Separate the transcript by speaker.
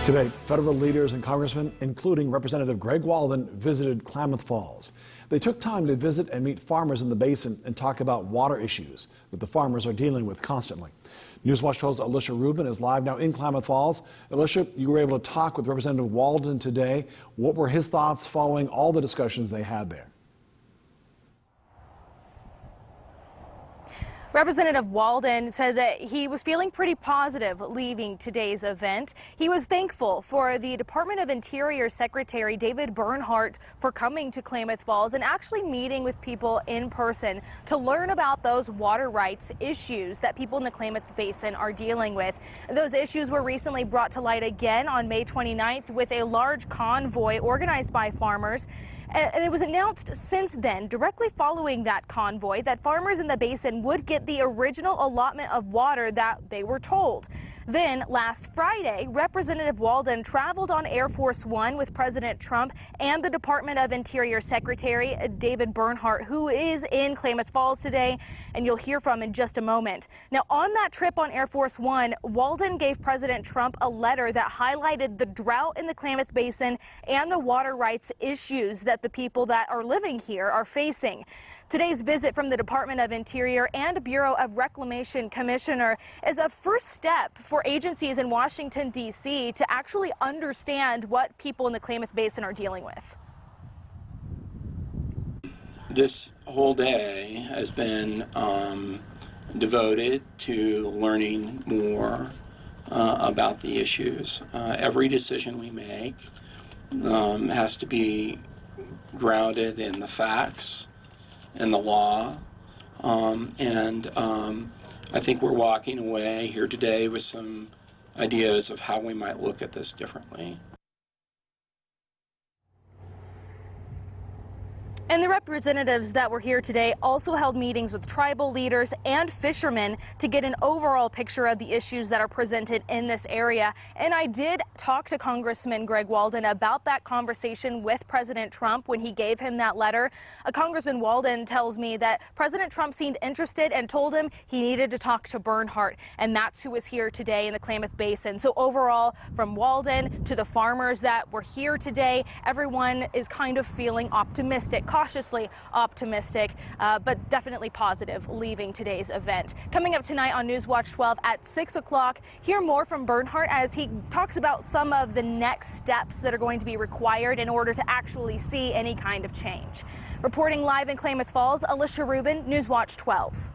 Speaker 1: Today, federal leaders and congressmen, including Representative Greg Walden, visited Klamath Falls. They took time to visit and meet farmers in the basin and talk about water issues that the farmers are dealing with constantly. Newswatch 12's Alicia Rubin is live now in Klamath Falls. Alicia, you were able to talk with Representative Walden today. What were his thoughts following all the discussions they had there?
Speaker 2: Representative Walden said that he was feeling pretty positive leaving today's event. He was thankful for the Department of Interior Secretary David Bernhardt for coming to Klamath Falls and actually meeting with people in person to learn about those water rights issues that people in the Klamath Basin are dealing with. Those issues were recently brought to light again on May 29th with a large convoy organized by farmers. And it was announced since then, directly following that convoy, that farmers in the basin would get the original allotment of water that they were told. Then last Friday, Representative Walden traveled on Air Force One with President Trump and the Department of Interior Secretary David Bernhardt, who is in Klamath Falls today, and you'll hear from in just a moment. Now, on that trip on Air Force One, Walden gave President Trump a letter that highlighted the drought in the Klamath Basin and the water rights issues that the people that are living here are facing. Today's visit from the Department of Interior and Bureau of Reclamation Commissioner is a first step for agencies in Washington, D.C. to actually understand what people in the Klamath Basin are dealing with.
Speaker 3: This whole day has been devoted to learning more about the issues. Every decision we make has to be grounded in the facts and the law, I think we're walking away here today with some ideas of how we might look at this differently.
Speaker 2: And the representatives that were here today also held meetings with tribal leaders and fishermen to get an overall picture of the issues that are presented in this area. And I did talk to Congressman Greg Walden about that conversation with President Trump when he gave him that letter. Congressman Walden tells me that President Trump seemed interested and told him he needed to talk to Bernhardt, and that's who was here today in the Klamath Basin. So overall, from Walden to the farmers that were here today, everyone is kind of feeling optimistic, cautiously optimistic, but definitely positive leaving today's event. Coming up tonight on Newswatch 12 at 6 o'clock, hear more from Bernhardt as he talks about some of the next steps that are going to be required in order to actually see any kind of change. Reporting live in Klamath Falls, Alicia Rubin, Newswatch 12.